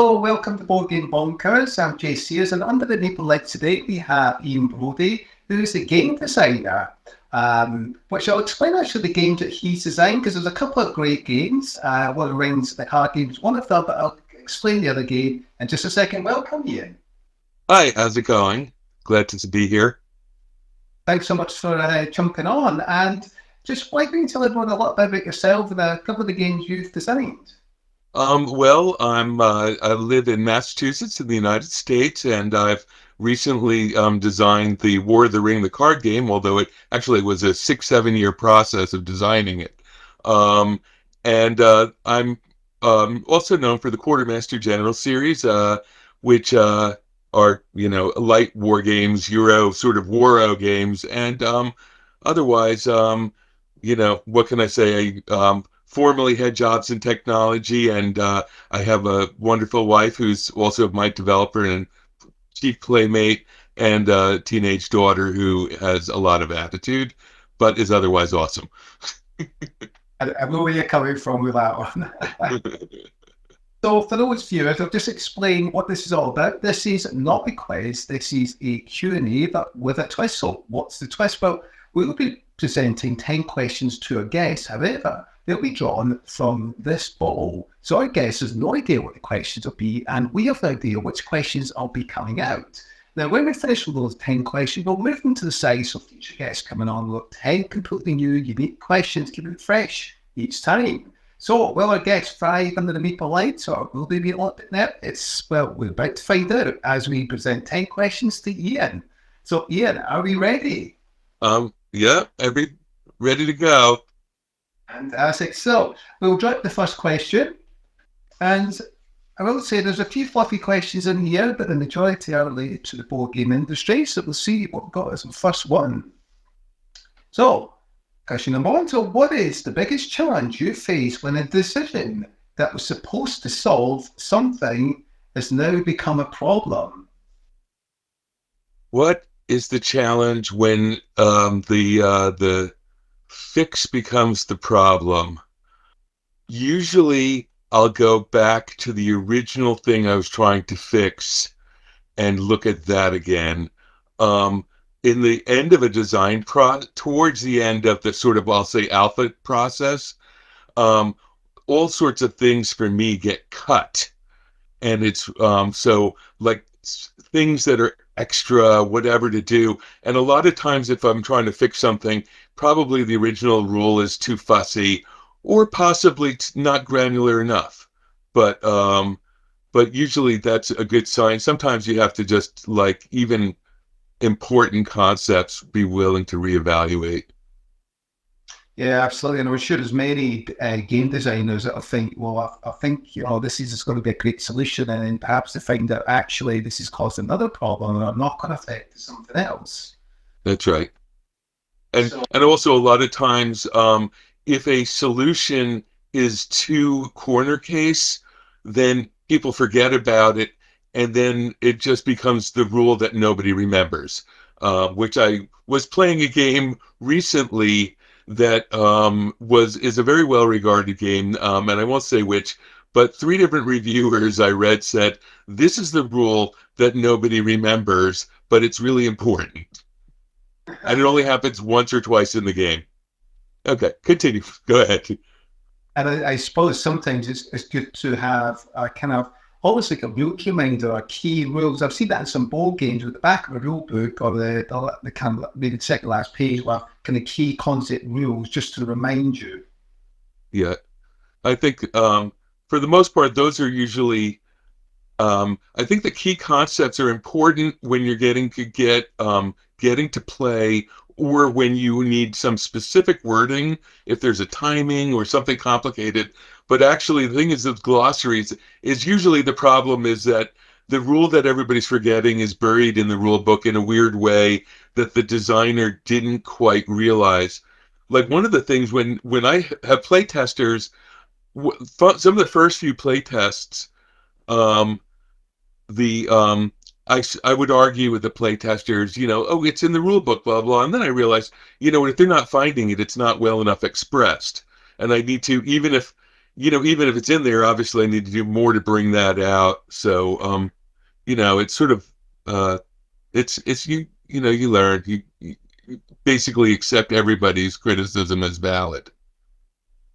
So, welcome to Board Game Bonkers. I'm Jay Sears, and under the Meeple lid today we have Ian Brody, who's a game designer. Which I'll explain actually the games that he's designed because there's a couple of great games. One of Rings, the card games, one of them, but I'll explain the other game in just a second. Welcome, Ian. Hi, how's it going? Glad to be here. Thanks so much for jumping on. And just why don't you tell everyone a little bit about yourself and a couple of the games you've designed? I live in Massachusetts in the United States, and I've recently designed the War of the Ring, the card game, although it actually was a 6, 7 year process of designing it. I'm also known for the Quartermaster General series, which are, light war games, Euro sort of Waro games, and otherwise, what can I say? I formerly had jobs in technology, and I have a wonderful wife who's also my developer and chief playmate, and a teenage daughter who has a lot of attitude, but is otherwise awesome. I know where you're coming from with that one. So for those viewers, I'll just explain what this is all about. This is not a quiz. This is a Q&A, but with a twist. So what's the twist? Well, we'll be presenting 10 questions to a guest. However, they'll be drawn from this bottle. So our guest has no idea what the questions will be, and we have no idea which questions will be coming out. Now, when we finish with those 10 questions, we'll move them to the side so future guests coming on will 10 completely new, unique questions, keep it fresh each time. So, will our guests thrive under the Meeple lights, or will they be a little bit nervous? Well, we're about to find out as we present 10 questions to Ian. So, Ian, are we ready? Yeah, ready to go. Fantastic. So, we'll drop the first question. And I will say there's a few fluffy questions in here, but the majority are related to the board game industry. So, we'll see what we've got as the first one. So, question number one. So, what is the biggest challenge you face when a decision that was supposed to solve something has now become a problem? What is the challenge when the fix becomes the problem? Usually, I'll go back to the original thing I was trying to fix and look at that again. In the end of a design towards the end of the sort of, I'll say, alpha process, all sorts of things for me get cut. And it's so like things that are extra, whatever to do. And a lot of times, if I'm trying to fix something, probably the original rule is too fussy or possibly not granular enough. But usually that's a good sign. Sometimes you have to just like even important concepts be willing to reevaluate. Yeah, absolutely. And I'm sure there's many game designers that will think, well, I think, this is going to be a great solution. And then perhaps they find out actually this has caused another problem or a knock-on effect to something else. That's right. And also a lot of times, if a solution is too corner case, then people forget about it, and then it just becomes the rule that nobody remembers. Which I was playing a game recently that is a very well regarded game, and I won't say which, but 3 different reviewers I read said this is the rule that nobody remembers, but it's really important, and it only happens once or twice in the game. Okay, continue. Go ahead. And I suppose sometimes it's good to have a kind of almost like a rule reminder or key rules. I've seen that in some board games with the back of a rule book or the kind of maybe the second last page where kind of key concept rules just to remind you. Yeah, I think for the most part, those are usually. I think the key concepts are important when you're getting to play, or when you need some specific wording, if there's a timing or something complicated. But actually, the thing is with glossaries is usually the problem is that the rule that everybody's forgetting is buried in the rule book in a weird way that the designer didn't quite realize. Like one of the things when I have play testers, some of the first few play tests, um, the I would argue with the playtesters, oh, it's in the rule book, blah blah, and then I realized, if they're not finding it, it's not well enough expressed, and I need to, even if even if it's in there, obviously I need to do more to bring that out. So, it's sort of, it's you learn, you basically accept everybody's criticism as valid.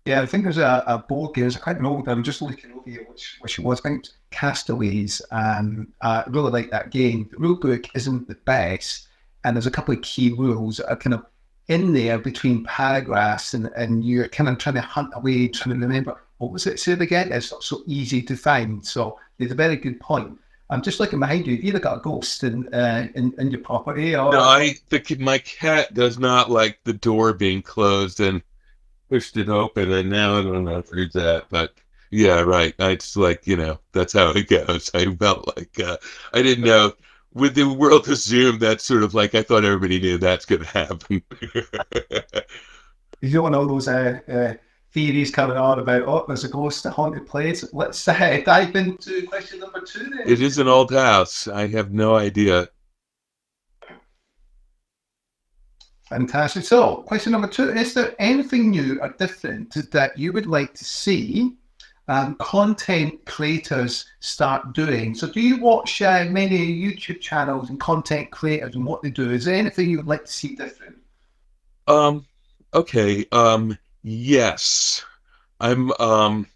Yeah, I think there's a board game. I can't remember. I'm just looking over here, which it was. I think it's Castaways, and I really like that game. The rule book isn't the best, and there's a couple of key rules that are kind of in there between paragraphs, and you're kind of trying to hunt away, trying to remember what was it said again. It's not so easy to find. So it's a very good point. I'm just looking behind you. Have you either got a ghost in your property No, or my cat does not like the door being closed and pushed it open, and now I don't know if there's that, but yeah, right. It's like, that's how it goes. I felt like I didn't know. With the world of Zoom, that's sort of like I thought everybody knew that's going to happen. you don't want all those theories coming on about, oh, there's a ghost, a haunted place. Let's dive into question number 2 then. It is an old house. I have no idea. Fantastic. So, question number 2, is there anything new or different that you would like to see content creators start doing? So do you watch many YouTube channels and content creators and what they do? Is there anything you would like to see different? Okay. Yes. I'm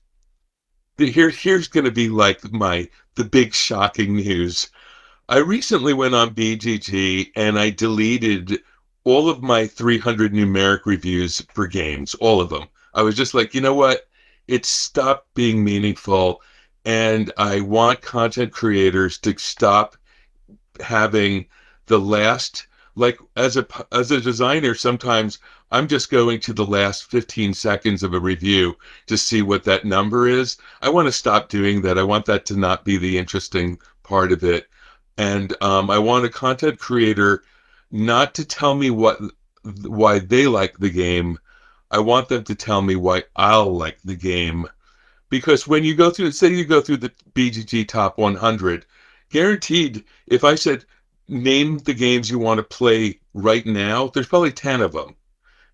here's gonna be like the big shocking news. I recently went on BGG and I deleted all of my 300 numeric reviews for games, all of them. I was just like, you know what? It stopped being meaningful, and I want content creators to stop having the last, like, as a designer, sometimes I'm just going to the last 15 seconds of a review to see what that number is. I want to stop doing that. I want that to not be the interesting part of it. And I want a content creator not to tell me why they like the game. I want them to tell me why I'll like the game. Because when you go through, say you go through the BGG Top 100, guaranteed, if I said, name the games you want to play right now, there's probably 10 of them,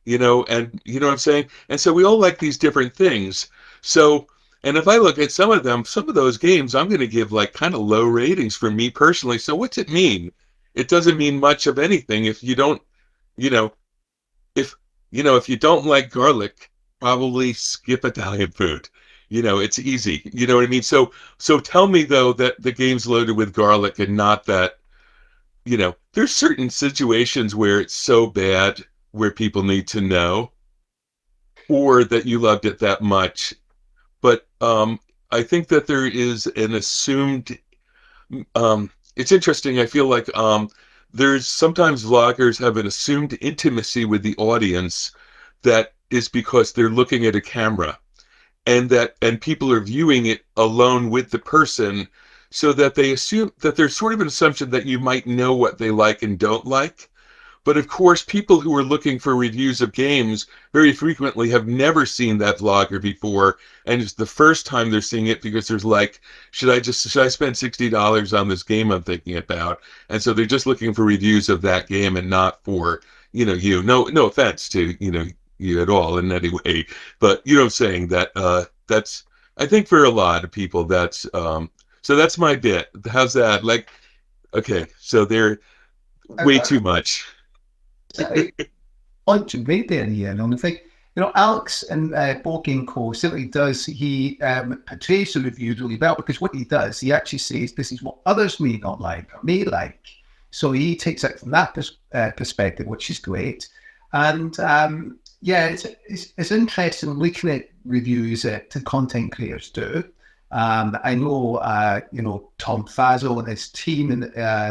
and you know what I'm saying? And so we all like these different things. So, and if I look at some of them, some of those games, I'm going to give like kind of low ratings for me personally. So what's it mean? It doesn't mean much of anything if you don't, you know, if if you don't like garlic, probably skip Italian food. It's easy. You know what I mean? So tell me though that the game's loaded with garlic and not that, there's certain situations where it's so bad where people need to know, or that you loved it that much. But I think that there is an assumed it's interesting. I feel like there's sometimes vloggers have an assumed intimacy with the audience that is because they're looking at a camera, and people are viewing it alone with the person, so that they assume that there's sort of an assumption that you might know what they like and don't like. But of course, people who are looking for reviews of games very frequently have never seen that vlogger before, and it's the first time they're seeing it because there's like, should I spend $60 on this game I'm thinking about? And so they're just looking for reviews of that game and not for you. No offense to you at all in any way, but I'm saying that that's, I think for a lot of people that's so that's my bit. How's that? Like, okay, so they're way too much. Point to right there, Ian. And I think, Alex and Board Game Co. simply does, he portrays the reviews really well, because what he does, he actually says this is what others may not like or may like. So he takes it from that perspective, which is great. And yeah, it's interesting looking at reviews that content creators do. I know, Tom Fazel and his team and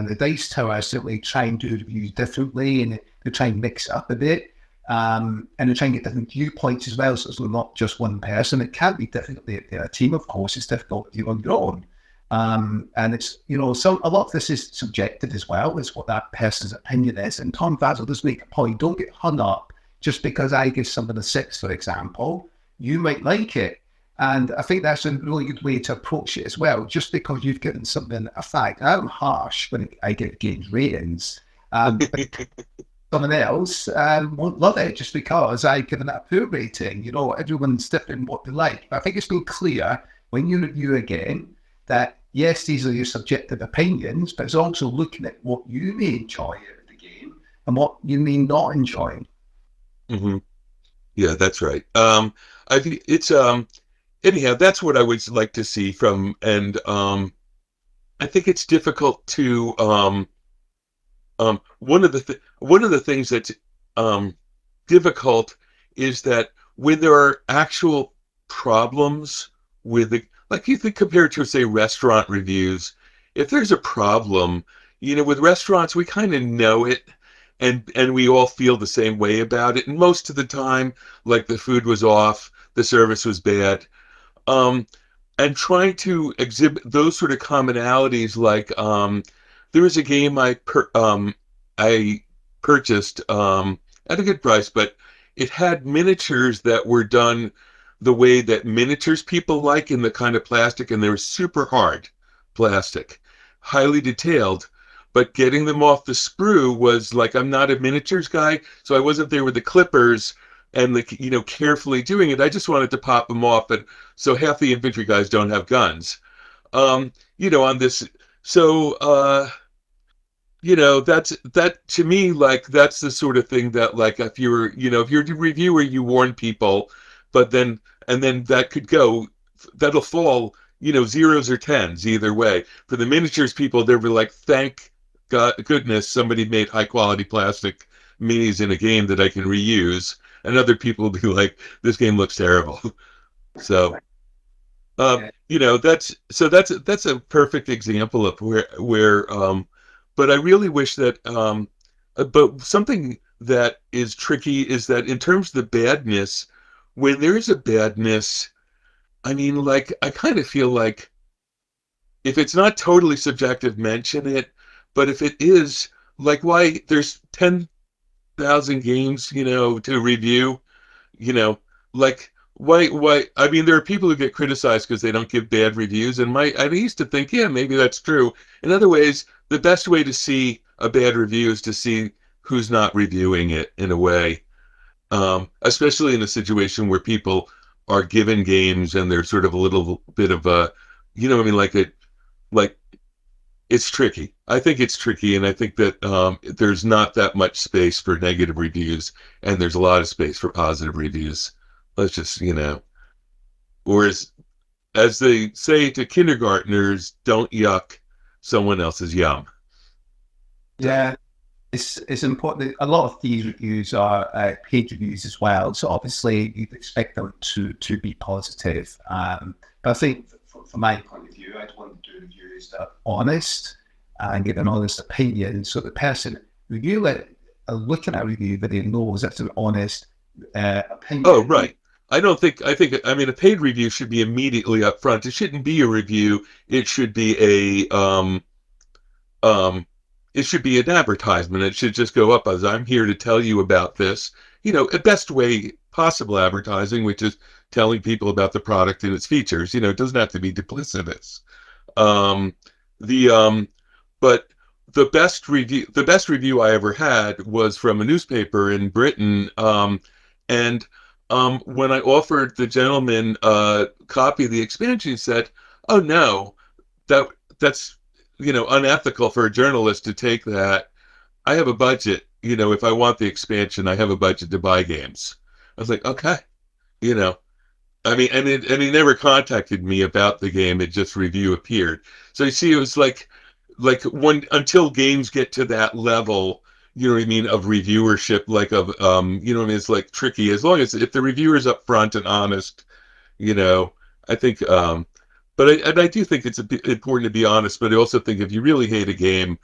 the Dice Tower certainly try and do reviews differently, and they try and mix it up a bit. And they try and get different viewpoints as well, so it's not just one person. It can be difficult. A team, of course, it's difficult to do on your own. And it's, so a lot of this is subjective as well, is what that person's opinion is. And Tom Fazel does make a point: don't get hung up just because I give something a 6, for example. You might like it. And I think that's a really good way to approach it as well. Just because you've given something a 5, I'm harsh when I give games ratings. But someone else won't love it just because I've given it a poor rating. You know, everyone's different in what they like. But I think it's been clear when you review a game that, yes, these are your subjective opinions, but it's also looking at what you may enjoy out of the game and what you may not enjoy. Hmm. Yeah, that's right. I think it's anyhow, that's what I would like to see from, and I think it's difficult to one of the things that's um difficult is that when there are actual problems with the, like you think compared to say restaurant reviews, if there's a problem, with restaurants we kind of know it, and we all feel the same way about it, and most of the time, like the food was off, the service was bad, um and trying to exhibit those sort of commonalities, like there was a game I purchased at a good price, but it had miniatures that were done the way that miniatures people like, in the kind of plastic, and they were super hard plastic, highly detailed. But getting them off the sprue was like, I'm not a miniatures guy, so I wasn't there with the clippers and carefully doing it. I just wanted to pop them off, and so half the infantry guys don't have guns. On this, so that to me, like, that's the sort of thing that, like, if you're the reviewer, you warn people, but then and then that'll fall, zeros or tens either way. For the miniatures people, they'll be like, thank God, goodness somebody made high quality plastic minis in a game that I can reuse. And other people will be like, this game looks terrible. So that's a perfect example of where but I really wish that but something that is tricky is that in terms of the badness, when there is a badness, I mean, like, I kind of feel like if it's not totally subjective, mention it, but if it is, like, why there's 10,000 games, to review, you know, like, why I mean, there are people who get criticized because they don't give bad reviews, and I used to think, yeah, maybe that's true. In other ways, the best way to see a bad review is to see who's not reviewing it, in a way, especially in a situation where people are given games and they're sort of a little bit of a, I mean, like it's tricky. I think it's tricky, and I think that there's not that much space for negative reviews, and there's a lot of space for positive reviews. Let's just, or as they say to kindergartners, don't yuck someone else's yum. So, Yeah, it's important. A lot of these reviews are paid reviews as well, so obviously you'd expect them to be positive. But I think from my point of view, I'd want to do reviews that are honest and give an honest opinion, so the person looking at a review that they knows that's an honest oh, opinion. right. I mean, a paid review should be immediately up front. It shouldn't be a review. It should be um, it should be an advertisement. It should just go up as, I'm here to tell you about this. A best way possible advertising, which is telling people about the product and its features. It doesn't have to be duplicitous. Um, the but the best review I ever had was from a newspaper in Britain, and when I offered the gentleman a copy of the expansion, he said, "Oh no, that that's unethical for a journalist to take that. I have a budget. If I want the expansion, I have a budget to buy games." I was like, okay, you know. I mean, and he never contacted me about the game. It just review appeared. So you see, it was like when until games get to that level, you know what I mean, of reviewership, like of what I mean, it's like tricky. As long as if the reviewer's upfront and honest, you know, I think. And I do think it's important to be honest. But I also think if you really hate a game,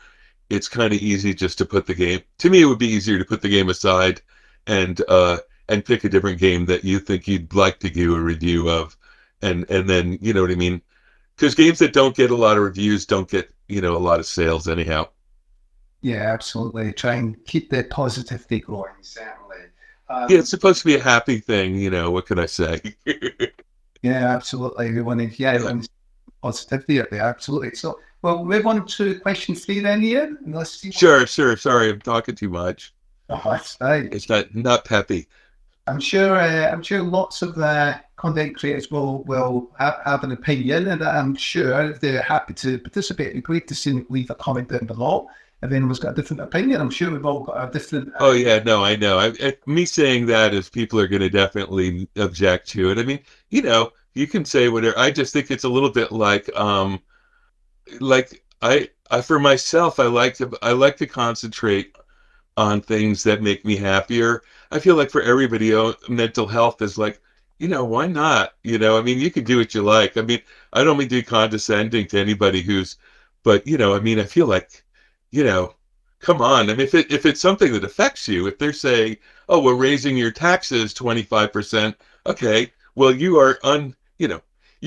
it's kind of easy just to put the game. To me, it would be easier to put the game aside and uh, and pick a different game that you think you'd like to do a review of, and then you know what I mean. Because games that don't get a lot of reviews don't get a lot of sales anyhow. Yeah, absolutely. Try and keep the positivity going, certainly. Yeah, it's Um, supposed to be a happy thing. What can I say? yeah, absolutely. Yeah. Everyone's positivity out there, absolutely. So, well, we're on to question three then, Ian. And let's see what. Sure, sure. Sorry, I'm talking too much. Oh, that's right. It's not peppy. I'm sure lots of content creators will have an opinion, and I'm sure if they're happy to participate, it'd be great to see leave a comment down below. If anyone's got a different opinion, I'm sure we've all got a different. Oh yeah, no, I know. Me saying that is people are going to definitely object to it. I mean, you can say whatever. I just think it's a little bit like I for myself, I like to concentrate on things that make me happier. I feel like for everybody, mental health is like, why not? I mean, you can do what you like. I mean, I don't mean to be condescending to anybody but I mean, I feel like, you know, come on. I mean, if it's something that affects you, if they're saying, oh, we're raising your taxes 25%, okay, well, you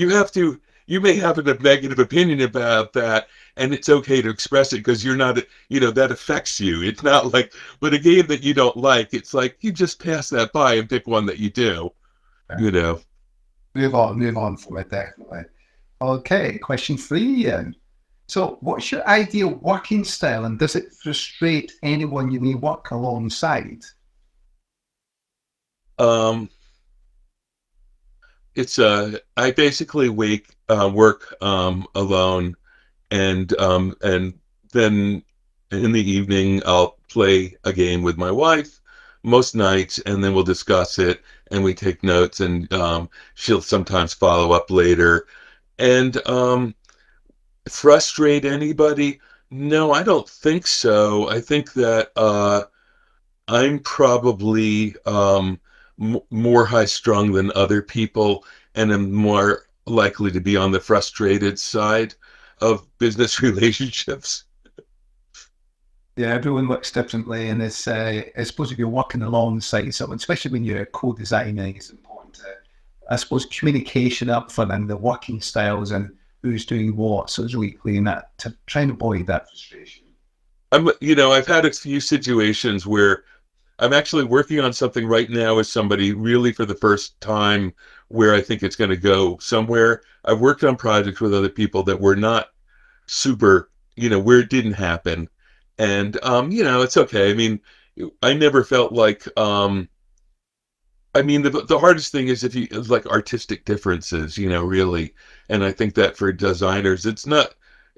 have to, you may have a negative opinion about that, and it's okay to express it because you're not, that affects you. It's not like, but a game that you don't like, it's like you just pass that by and pick one that you do, you know. Move on from it, definitely. Okay, question three, Ian. So, what's your ideal working style, and does it frustrate anyone you may work alongside? Um, I basically work alone, and then in the evening I'll play a game with my wife most nights, and then we'll discuss it and we take notes, and she'll sometimes follow up later. And frustrate anybody? No, I don't think so. I think that I'm probably more high strung than other people, and am more likely to be on the frustrated side of business relationships. Yeah, everyone works differently, and it's I suppose if you're working alongside someone, especially when you're co-designing, it's important to, I suppose, communication up front and the working styles and who's doing what. So it's really clear that to try and avoid that frustration. I've had a few situations where I'm actually working on something right now with somebody really for the first time where I think it's going to go somewhere. I've worked on projects with other people that were not super, where it didn't happen. And, it's okay. I mean, I never felt like, I mean, the hardest thing is if you it's like artistic differences, really. And I think that for designers, it's not,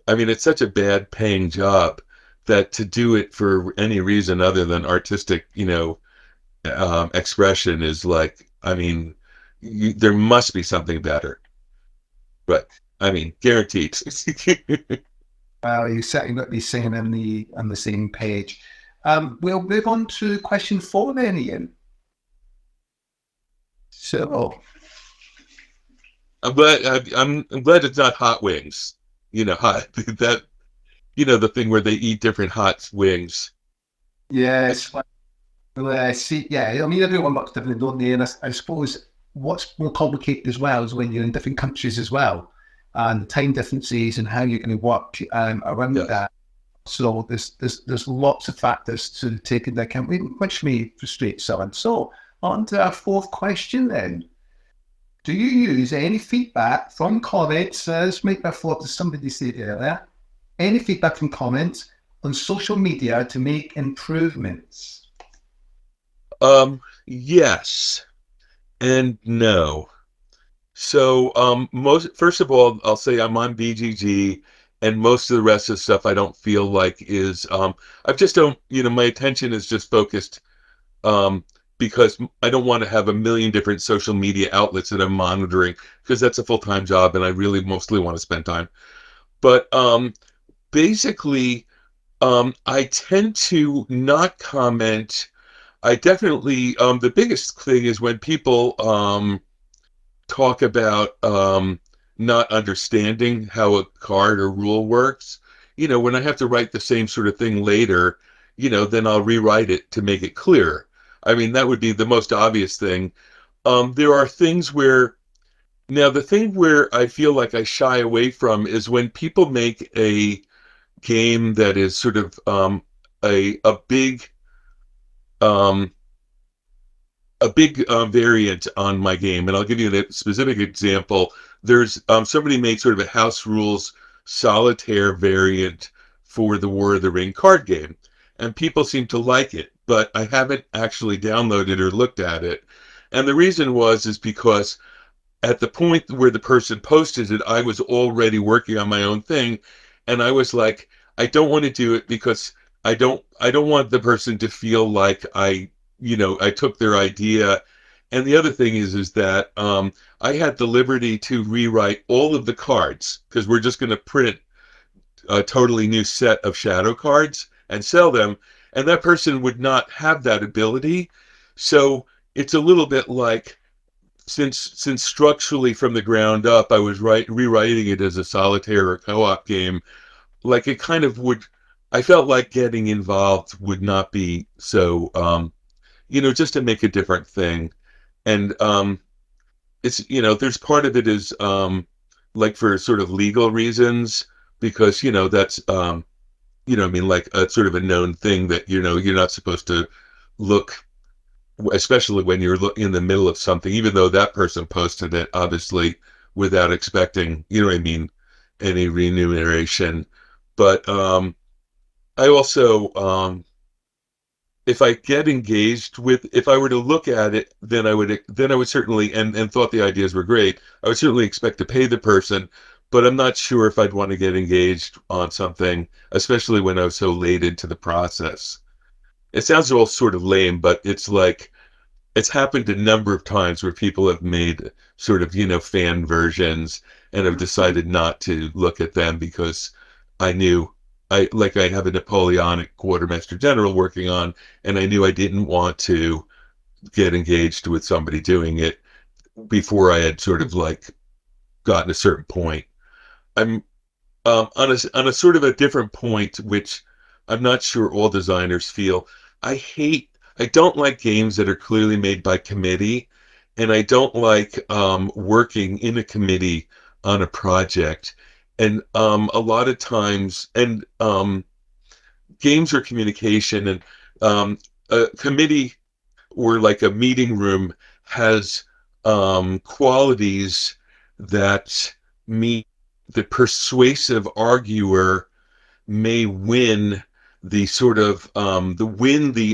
I mean, it's such a bad paying job that to do it for any reason other than artistic, expression is like, I mean, there must be something better. But I mean, guaranteed. Well, you certainly got to be singing on the same page. We'll move on to question four then, Ian. So, I'm glad it's not hot wings. Hot that the thing where they eat different hot wings. yes, well, I see. Yeah, I mean, everyone works differently, don't they? And I suppose what's more complicated as well is when you're in different countries as well, and the time differences and how you're going to work around Yes. that. So there's lots of factors to take into account, which may frustrate someone. So on to our fourth question then. Do you use any feedback from comments? This might be a thought to somebody said earlier. Any feedback from comments on social media to make improvements? Yes and no. So, most first of all, I'll say I'm on BGG, and most of the rest of the stuff I don't feel like is. I just don't. My attention is just focused, um, because I don't want to have a million different social media outlets that I'm monitoring because that's a full time job, and I really mostly want to spend time. But basically, I tend to not comment. I definitely the biggest thing is when people talk about not understanding how a card or rule works. When I have to write the same sort of thing later, then I'll rewrite it to make it clear. I mean, that would be the most obvious thing. There are things where, now the thing where I feel like I shy away from is when people make a game that is sort of a big um, variant on my game, and I'll give you a specific example. There's somebody made sort of a house rules solitaire variant for the War of the Ring card game, and people seem to like it. but I haven't actually downloaded or looked at it. And the reason is because at the point where the person posted it, I was already working on my own thing, and I was like, I don't want to do it because I don't want the person to feel like I took their idea. And the other thing is that I had the liberty to rewrite all of the cards because we're just going to print a totally new set of shadow cards and sell them, and that person would not have that ability. So it's a little bit like, since structurally from the ground up I was rewriting it as a solitaire or co-op game, like it kind of would, I felt like getting involved would not be so just to make a different thing. And it's there's part of it is like for sort of legal reasons, because that's I mean, like a sort of a known thing that you're not supposed to look, especially when you're in the middle of something, even though that person posted it, obviously, without expecting, what I mean, any remuneration. But I also, if I get engaged with, if I were to look at it, then I would certainly, and thought the ideas were great, I would certainly expect to pay the person. But I'm not sure if I'd want to get engaged on something, especially when I was so late into the process. It sounds all sort of lame, but it's like, it's happened a number of times where people have made sort of fan versions and have decided not to look at them because I knew, I have a Napoleonic quartermaster general working on, and I knew I didn't want to get engaged with somebody doing it before I had sort of like gotten a certain point. I'm on a sort of a different point, which I'm not sure all designers feel. I don't like games that are clearly made by committee, and I don't like working in a committee on a project. And a lot of times, and games are communication, and a committee or like a meeting room has qualities that mean the persuasive arguer may win the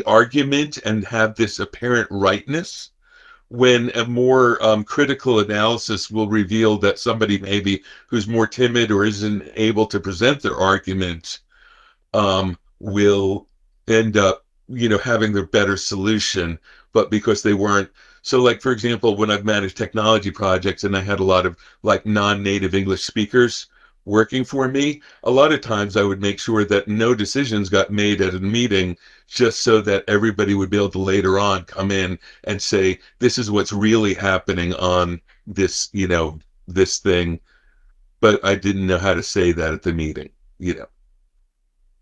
argument and have this apparent rightness, when a more critical analysis will reveal that somebody maybe who's more timid or isn't able to present their argument will end up, having the better solution, but because they weren't. So, like, for example, when I've managed technology projects and I had a lot of like non-native English speakers working for me, a lot of times I would make sure that no decisions got made at a meeting, just so that everybody would be able to later on come in and say, this is what's really happening on this thing. But I didn't know how to say that at the meeting. Yeah,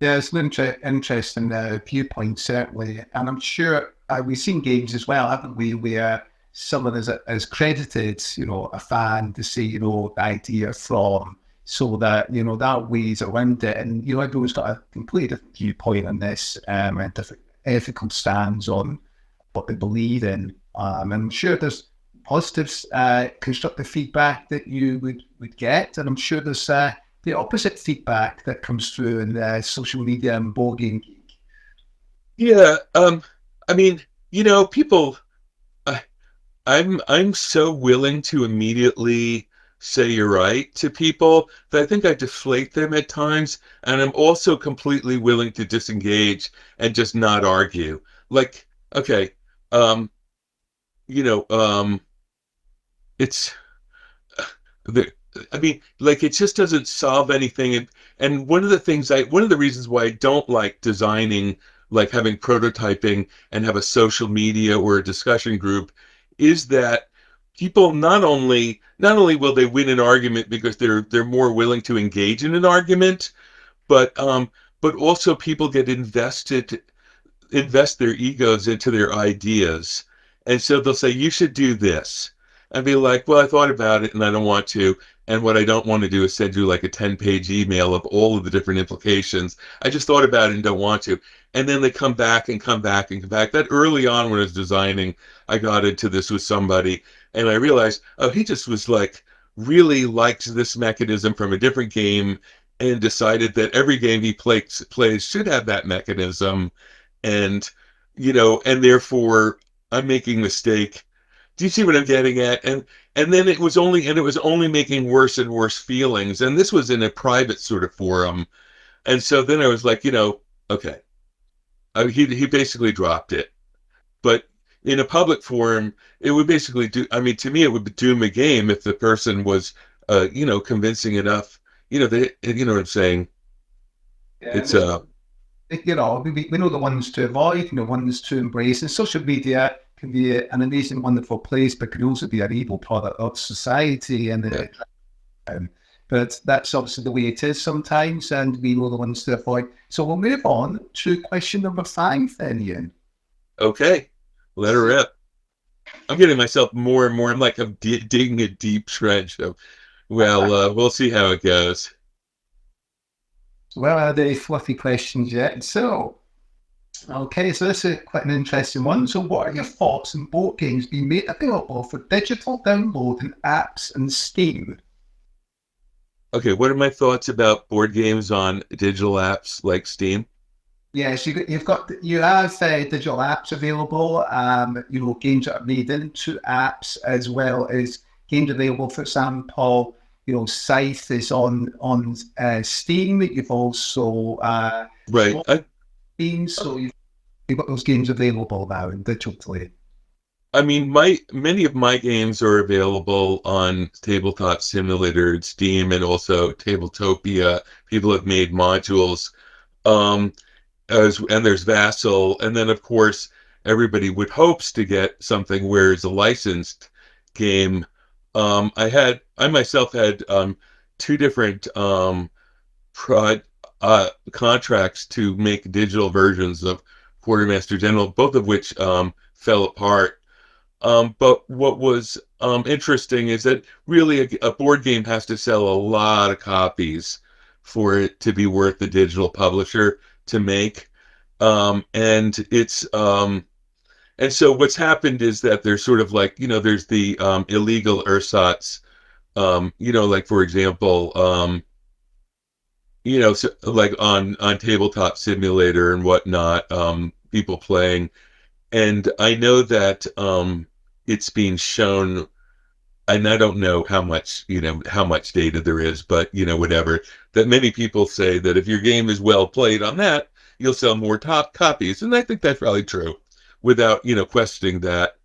it's an interesting viewpoint, certainly. And I'm sure we've seen games as well, haven't we, where someone is credited, a fan to say, the idea from, so that, that weighs around it. And, everyone's got a completely different viewpoint on this, and different ethical stands on what they believe in. And I'm sure there's positive, constructive feedback that you would get. And I'm sure there's the opposite feedback that comes through in social media and board game geek. Yeah, I mean, people. I, I'm so willing to immediately say you're right to people that I think I deflate them at times, and I'm also completely willing to disengage and just not argue. Like, okay, um, you know, it's the. I mean, like, it just doesn't solve anything. And one of the reasons why I don't like designing, like having prototyping and have a social media or a discussion group, is that people not only will they win an argument because they're more willing to engage in an argument, but also people get invest their egos into their ideas. And so they'll say, you should do this. And be like, well, I thought about it and I don't want to. And what I don't want to do is send you like a 10-page email of all of the different implications. I just thought about it and don't want to. And then they come back and come back and come back. That early on when I was designing, I got into this with somebody and I realized, oh, he just was like, really liked this mechanism from a different game and decided that every game he plays should have that mechanism. And and therefore I'm making a mistake. Do you see what I'm getting at? And then it was only making worse and worse feelings. And this was in a private sort of forum. And so then I was like, okay. He basically dropped it. But in a public forum, it would basically do. I mean, to me, it would doom a game if the person was, convincing enough. You know what I'm saying? Yeah, It's there's, we know the ones to avoid, ones to embrace. And social media can be an amazing, wonderful place, but can also be an evil product of society. yeah. But that's obviously the way it is sometimes, and we know the ones to avoid. So we'll move on to question number 5 then, Ian. Okay, let her rip. I'm getting myself more and more. I'm like I'm digging a deep trench. We'll see how it goes. Well, are there any fluffy questions yet? So, okay, so this is quite an interesting one. So, what are your thoughts on board games being made available for digital download in apps and Steam? Okay, what are my thoughts about board games on digital apps like Steam? Yes, you have digital apps available. Games that are made into apps as well as games available. For example, Scythe is on Steam. You've also Right. games, so you've got those games available now in digitally. I mean, many of my games are available on Tabletop Simulator, Steam, and also Tabletopia. People have made modules. Um, and there's Vassal, and then of course everybody would hopes to get something where it's a licensed game. I myself had two different prod, contracts to make digital versions of Quartermaster General, both of which fell apart. But what was interesting is that really a board game has to sell a lot of copies for it to be worth the digital publisher to make. And so what's happened is that there's sort of like, there's the illegal ersatz, like for example, so like on Tabletop Simulator and whatnot, people playing. And I know that it's being shown, and I don't know how much data there is, but whatever. That many people say that if your game is well played on that, you'll sell more top copies, and I think that's probably true, without questioning that.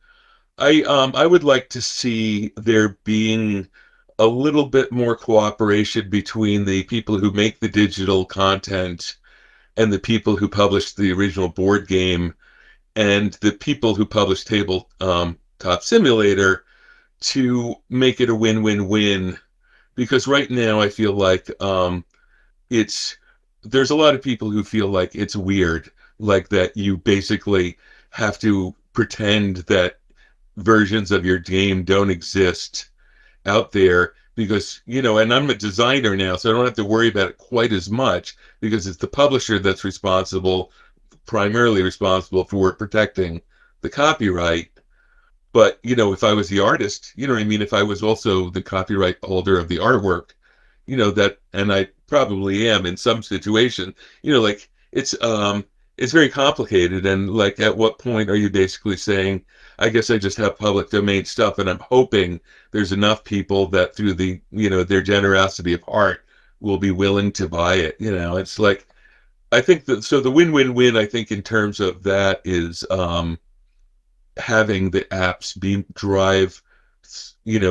I would like to see there being a little bit more cooperation between the people who make the digital content and the people who publish the original board game and the people who publish Top Simulator to make it a win-win-win. Because right now I feel like it's there's a lot of people who feel like it's weird, like that you basically have to pretend that versions of your game don't exist out there because and I'm a designer now, so I don't have to worry about it quite as much because it's the publisher that's primarily responsible for protecting the copyright. But if I was the artist, you know what I mean, if I was also the copyright holder of the artwork, that, and I probably am in some situation, like it's very complicated. And like, at what point are you basically saying, I guess I just have public domain stuff, and I'm hoping there's enough people that through their generosity of heart will be willing to buy it. It's like, I think that, so the win-win-win, I think, in terms of that is having the apps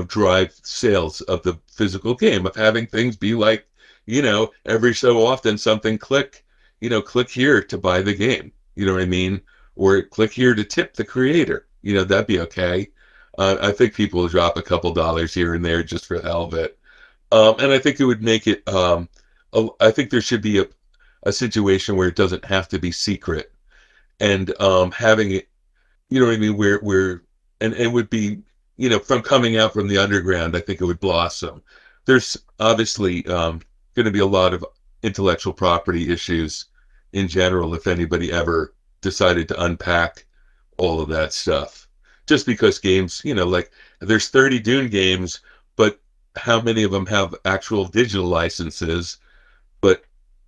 drive sales of the physical game, of having things be like, every so often something click here to buy the game. You know what I mean? Or click here to tip the creator. That'd be okay. I think people will drop a couple dollars here and there just for the hell of it. And I think it would make it, I think there should be a situation where it doesn't have to be secret, and having it, you know what I mean, where and it would be, from coming out from the underground, I think it would blossom. There's obviously going to be a lot of intellectual property issues in general if anybody ever decided to unpack all of that stuff. Just because games, like there's 30 Dune games, but how many of them have actual digital licenses? But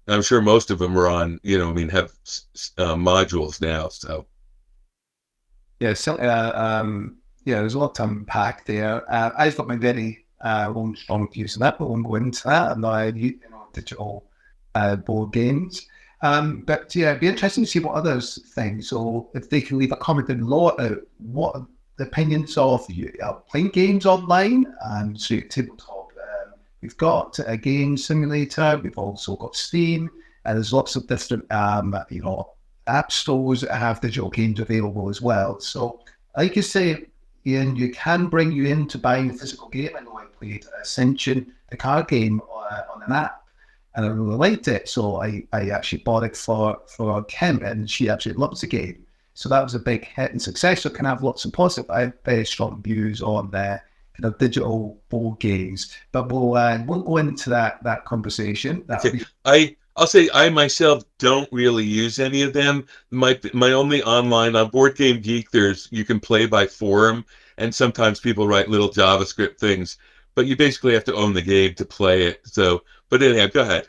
I'm sure most of them are on, I mean, have modules now. So Yeah, certainly. Yeah, there's a lot to unpack there. I've got my very own strong views on that, but I won't go into that. I'm not digital board games. But yeah, it'd be interesting to see what others think. So if they can leave a comment in law about what are the opinions of you playing games online, so tabletop. We've got a game simulator. We've also got Steam, and there's lots of different app stores that have digital games available as well. So, like you say, Ian, you can bring you into buying a physical game. I know I played Ascension, the card game, on an app, and I really liked it. So I actually bought it for Kim, and she absolutely loves the game. So that was a big hit and success. So can have lots of positive. I have very strong views on the kind of digital board games, but we'll go into that conversation. Okay. I'll say I myself don't really use any of them. My only online on Board Game Geek, there's you can play by forum, and sometimes people write little JavaScript things, but you basically have to own the game to play it. So, but anyhow, go ahead.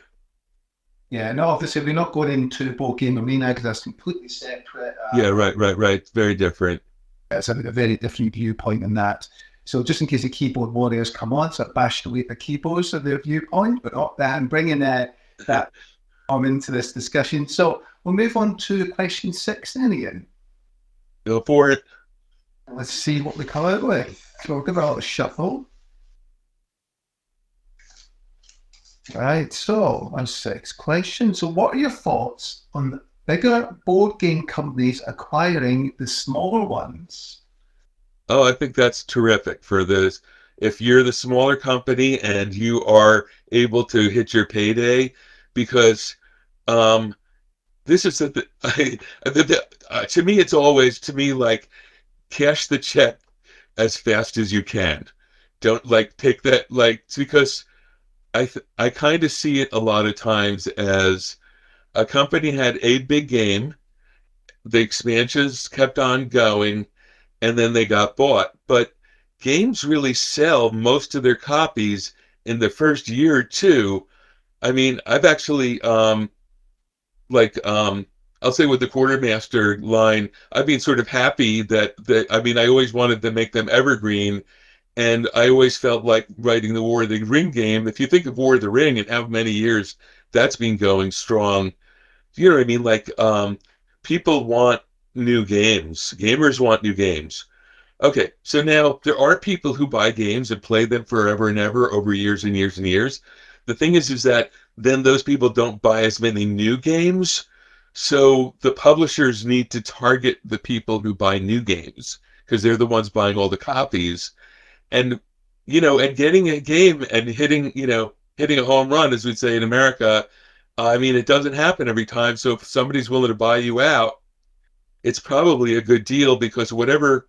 Yeah, no, obviously we're not going into board game arena because that's completely separate. Yeah, right. Very different. It's a very different viewpoint in that. So just in case the keyboard warriors come on, so bash away the keyboards of their viewpoint, but not that, and bringing that into this discussion. So we'll move on to question 6 then, Ian. Go for it. Let's see what we come out with. So we'll give it a little shuffle. Right, so on 6 questions. So what are your thoughts on bigger board game companies acquiring the smaller ones? Oh, I think that's terrific for this. If you're the smaller company and you are able to hit your payday, because um, this is to me, it's always to me like cash the check as fast as you can. Don't like take that like because I kind of see it a lot of times as a company had a big game, the expansions kept on going, and then they got bought. But games really sell most of their copies in the first year or two. I mean, I've actually like I'll say with the quartermaster line, I've been sort of happy that I mean I always wanted to make them evergreen, and I always felt like writing the War of the Ring game. If you think of War of the Ring and how many years that's been going strong, you know what I mean? Like people want new games. Gamers want new games. Okay, so now there are people who buy games and play them forever and ever over years and years and years. The thing is that then those people don't buy as many new games. So the publishers need to target the people who buy new games because they're the ones buying all the copies. And, and getting a game and hitting a home run, as we'd say in America, I mean, it doesn't happen every time. So if somebody's willing to buy you out, it's probably a good deal because whatever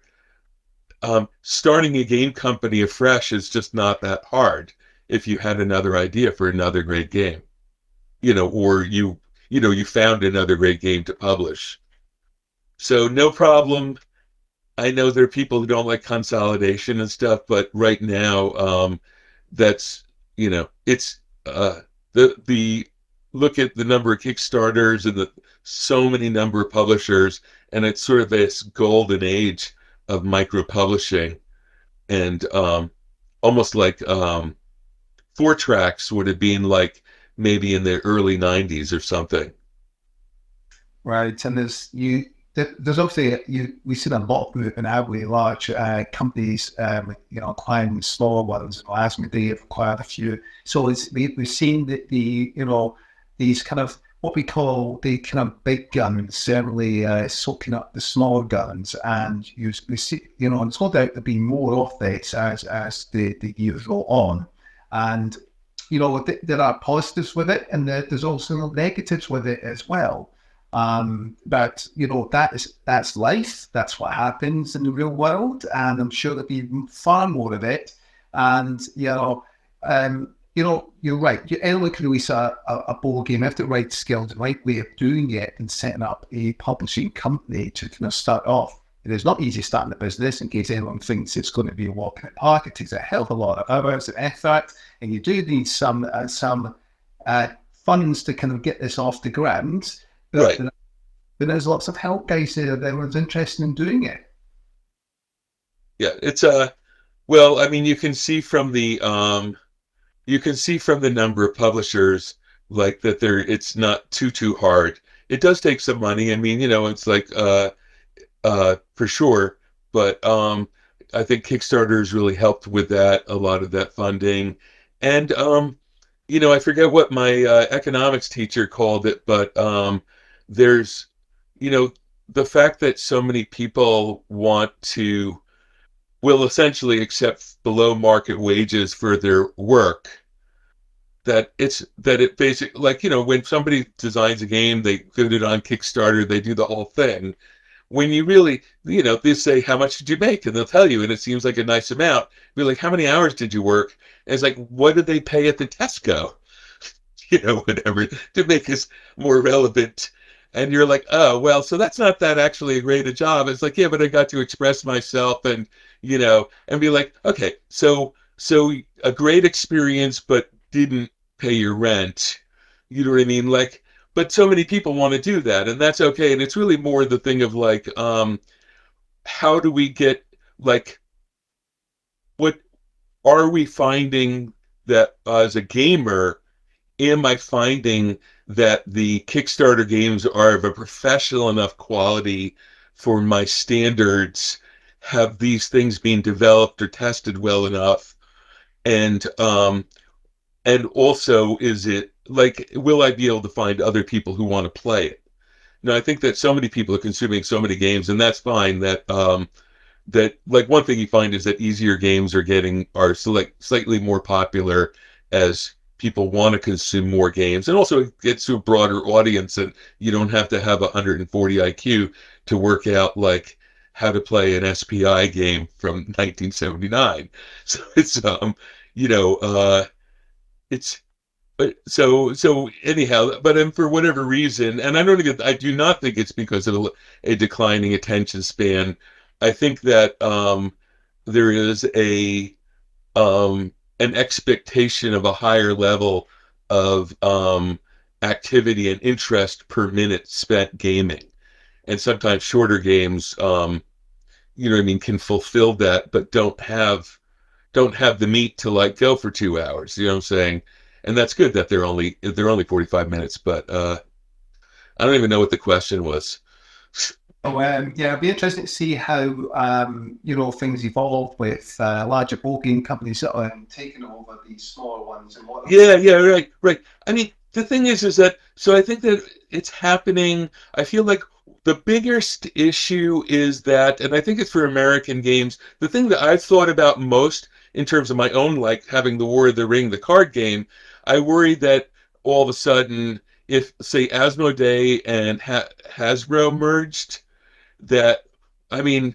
starting a game company afresh is just not that hard if you had another idea for another great game, or you found another great game to publish. So no problem. I know there are people who don't like consolidation and stuff, but right now, that's it's the look at the number of Kickstarters and the so many number of publishers, and it's sort of this golden age of micro publishing, and almost like 4 tracks would have been like maybe in the early '90s or something. Right, and there's obviously we've seen a lot of movement out with large companies, acquiring smaller ones. Last week they acquired a few, so we've seen that these kind of what we call the kind of big guns certainly soaking up the smaller guns, and we see and it's no doubt there'll be more of this as the years go on, and there are positives with it, and there's also negatives with it as well. But that's life. That's what happens in the real world, and I'm sure there'll be far more of it. And you're right. Anyone can release a board game. You have the right skills, the right way of doing it, and setting up a publishing company to kind of start off. It is not easy starting a business. In case anyone thinks it's going to be a walk in the park, it takes a hell of a lot of hours and effort, and you do need some funds to kind of get this off the ground. But Right. there's lots of help guys there that everyone's interested in doing it. Yeah, it's well, I mean, you can see from the number of publishers like that it's not too hard. It does take some money. I mean, it's like for sure, but I think Kickstarter has really helped with that, a lot of that funding. And I forget what my economics teacher called it, but there's you know the fact that so many people will essentially accept below market wages for their work, that it basically, like, when somebody designs a game, they put it on Kickstarter, they do the whole thing. When you really, they say, how much did you make? And they'll tell you, and it seems like a nice amount. Be like, how many hours did you work? And it's like, what did they pay at the Tesco? Whatever, to make us more relevant. And you're like, oh, well, so that's not that actually a great a job. It's like, yeah, but I got to express myself, and be like, okay, so a great experience, but didn't pay your rent. You know what I mean? Like, but so many people want to do that, and that's okay. And it's really more the thing of like, how do we get, like, what are we finding that as a gamer, am I finding that the Kickstarter games are of a professional enough quality for my standards? Have these things been developed or tested well enough? And also, is it like, will I be able to find other people who want to play it? I think that so many people are consuming so many games, and that's fine. That like, one thing you find is that easier games are slightly more popular as people want to consume more games, and also it gets to a broader audience, and you don't have to have 140 IQ to work out like how to play an SPI game from 1979. So you know it's so anyhow, but for whatever reason, and I do not think it's because of a declining attention span. I think that there is an expectation of a higher level of activity and interest per minute spent gaming, and sometimes shorter games, what I mean, can fulfill that, but don't have the meat to like go for 2 hours. You know what I'm saying? And that's good that they're only 45 minutes. But I don't even know what the question was. So yeah, it'd be interesting to see how things evolve with larger board game companies that are taking over these smaller ones and what they'll Yeah, do. yeah, right, right. I mean, the thing is that, so I think that it's happening. I feel like the biggest issue is that, and I think it's for American games, the thing that I've thought about most in terms of my own, like having the War of the Ring, the card game, I worry that all of a sudden, if, say, Asmodee and Hasbro merged, that, I mean,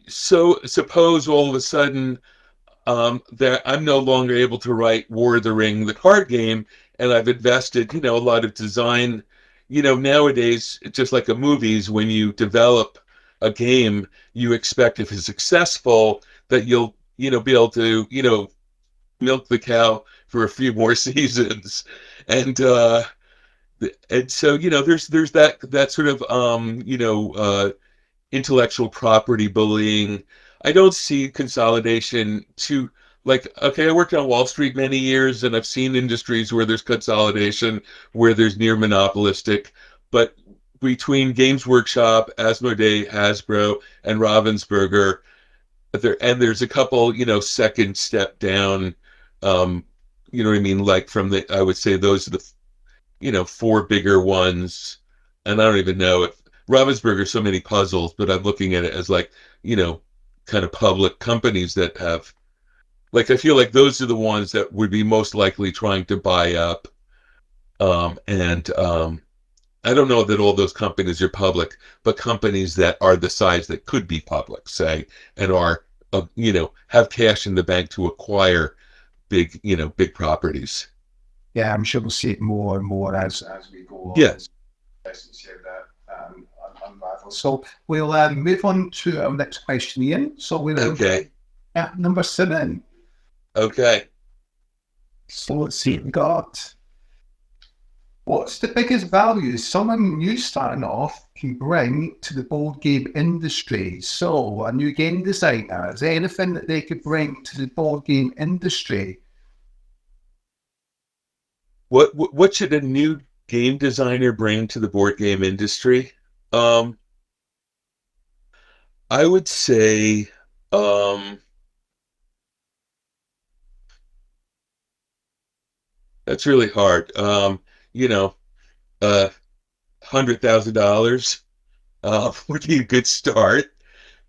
so suppose all of a sudden, that I'm no longer able to write War of the Ring, the card game, and I've invested, a lot of design. Nowadays, just like a movies, when you develop a game, you expect, if it's successful, that you'll, be able to, milk the cow for a few more seasons. And uh and so, there's that sort of intellectual property bullying. I don't see consolidation to, like, okay, I worked on Wall Street many years, and I've seen industries where there's consolidation, where there's near monopolistic, but between Games Workshop, Asmodee, Hasbro, and Ravensburger, there's a couple, second step down, you know what I mean? Like, I would say those are the, four bigger ones. And I don't even know if Ravensburger, so many puzzles, but I'm looking at it as like, you know, kind of public companies that have, like, I feel like those are the ones that would be most likely trying to buy up. And I don't know that all those companies are public, but companies that are the size that could be public, say, and are, have cash in the bank to acquire big properties. Yeah, I'm sure we'll see it more and more as we go on. Yeah. It's interesting to see that unravel. So we'll move on to our next question, Ian. So we're Okay. at number 7. Okay. So let's see what we got. What's the biggest value someone new starting off can bring to the board game industry? So, a new game designer, is there anything that they could bring to the board game industry? What should a new game designer bring to the board game industry? Um, I would say, um, that's really hard. You know, $100,000 would be a good start.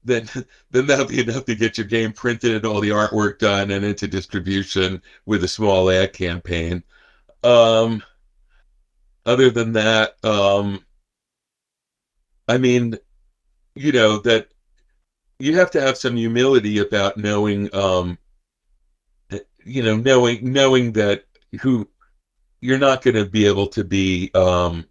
Then, then that'll be enough to get your game printed and all the artwork done and into distribution with a small ad campaign. Um, Other than that, I mean, that you have to have some humility about knowing that who you're not going to be able to be, uh,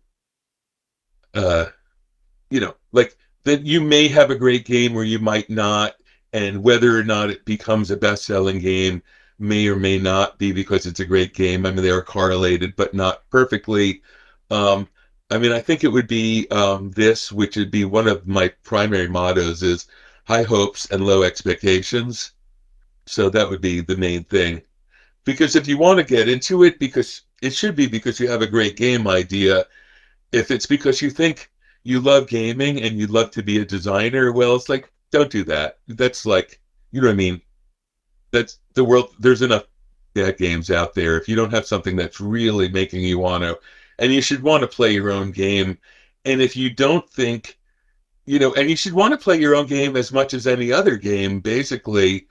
like that you may have a great game or you might not, and whether or not it becomes a best-selling game may or may not be because it's a great game. I mean, they are correlated, but not perfectly. Um, I mean, I think it would be this, which would be one of my primary mottos is high hopes and low expectations. So that would be the main thing. Because if you want to get into it, because it should be because you have a great game idea. If it's because you think you love gaming and you'd love to be a designer, well, it's like, don't do that. That's like, you know what I mean? That's the world. There's enough bad games out there. If you don't have something that's really making you want to, and you should want to play your own game. And if you don't think, and you should want to play your own game as much as any other game, basically,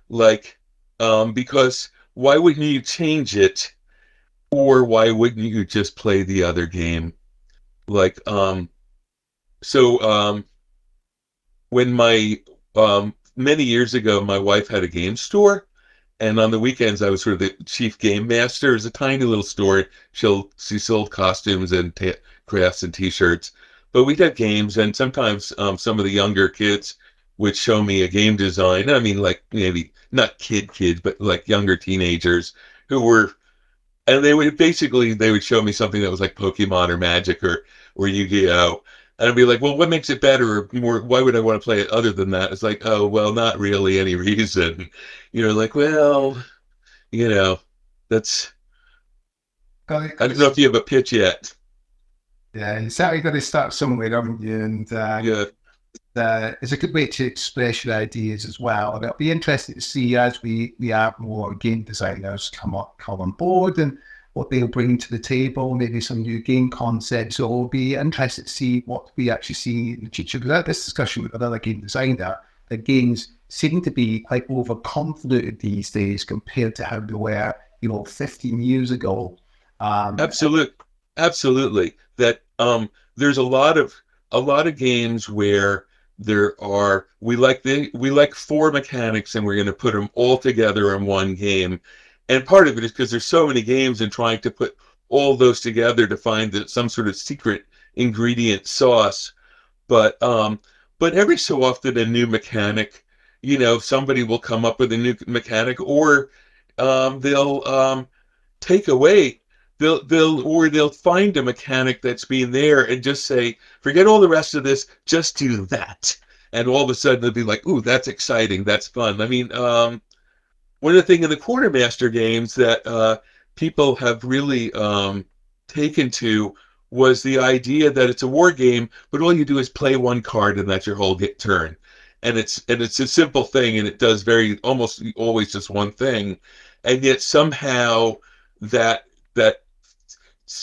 like, because why wouldn't you change it? Or why wouldn't you just play the other game? Like, so when my many years ago, my wife had a game store, and on the weekends I was sort of the chief game master. It's a tiny little store. She sold costumes and crafts and T-shirts, but we had games, and sometimes some of the younger kids would show me a game design. I mean, like maybe not kids, but like younger teenagers who were and they would show me something that was like Pokemon or Magic or Yu-Gi-Oh, and I'd be like, well, what makes it better or more? Why would I want to play it other than that? It's like, oh, well, not really any reason. Like, well, you know, that's. I don't know if you have a pitch yet. Yeah, you certainly got to start somewhere, haven't you? And Yeah, it's a good way to express your ideas as well. And it'll be interesting to see as we have more game designers come on board and what they'll bring to the table, maybe some new game concepts. So it'll be interesting to see what we actually see in the future. Because I had this discussion with another game designer, the games seem to be quite overconfident these days compared to how they were, 15 years ago. Um, absolute, absolutely. That there's a lot of games where we like four mechanics and we're going to put them all together in one game, and part of it is because there's so many games and trying to put all those together to find some sort of secret ingredient sauce. But every so often a new mechanic, somebody will come up with a new mechanic, or they'll take away they'll find a mechanic that's been there and just say, forget all the rest of this, just do that. And all of a sudden they'll be like, ooh, that's exciting, that's fun. I mean, one of the things in the quartermaster games that people have really taken to was the idea that it's a war game, but all you do is play one card and that's your whole turn. And it's a simple thing, and it does very almost always just one thing, and yet somehow that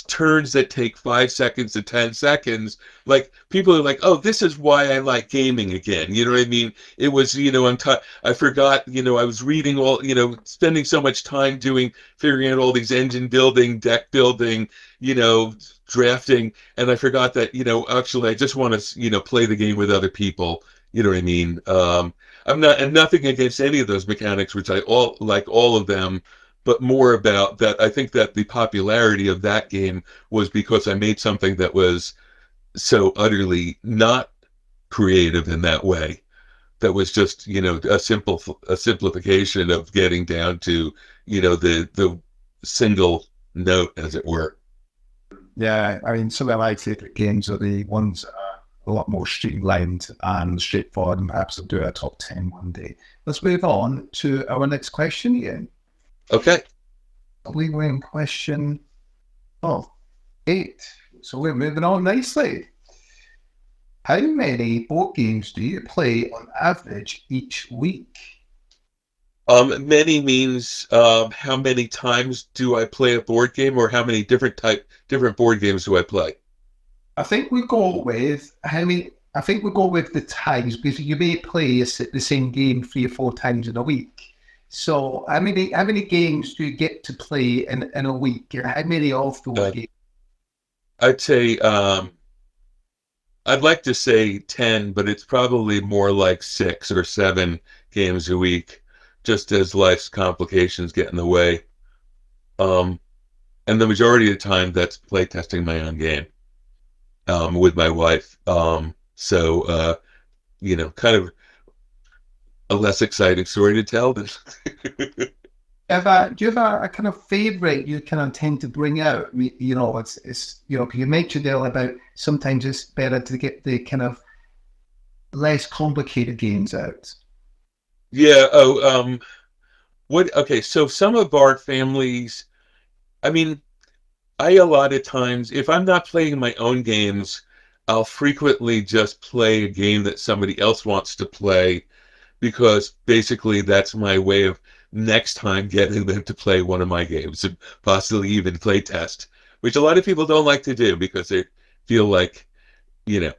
turns that take 5 seconds to 10 seconds, like people are like, oh, this is why I like gaming again. You know what I mean? It was, I forgot, I was reading all, spending so much time figuring out all these engine building, deck building, you know, drafting, and I forgot that, actually I just want to, play the game with other people. You know what I mean? I'm not, and nothing against any of those mechanics, which I all like all of them, but more about that. I think that the popularity of that game was because I made something that was so utterly not creative in that way. That was just, a simplification of getting down to, the single note, as it were. Yeah, I mean, some of my favorite games are the ones that are a lot more streamlined and straightforward, and perhaps I'll do a top 10 one day. Let's move on to our next question, Ian. Okay. We were in question oh, 8. So we're moving on nicely. How many board games do you play on average each week? Many means how many times do I play a board game, or how many different board games do I play? I think we go with how many. I think we go with the times because you may play the same game 3 or 4 times in a week. So how many games do you get to play in a week? Or how many of those Uh, games? I'd say I'd like to say 10, but it's probably more like 6 or 7 games a week, just as life's complications get in the way. Um, and the majority of the time, that's playtesting my own game with my wife. Kind of a less exciting story to tell. Do you have a kind of favorite you kind of tend to bring out? It's you mentioned earlier about sometimes it's better to get the kind of less complicated games out. Yeah. What? Okay. So some of our families, I mean, I a lot of times, if I'm not playing my own games, I'll frequently just play a game that somebody else wants to play, because basically that's my way of next time getting them to play one of my games and possibly even play test, which a lot of people don't like to do because they feel like, you know.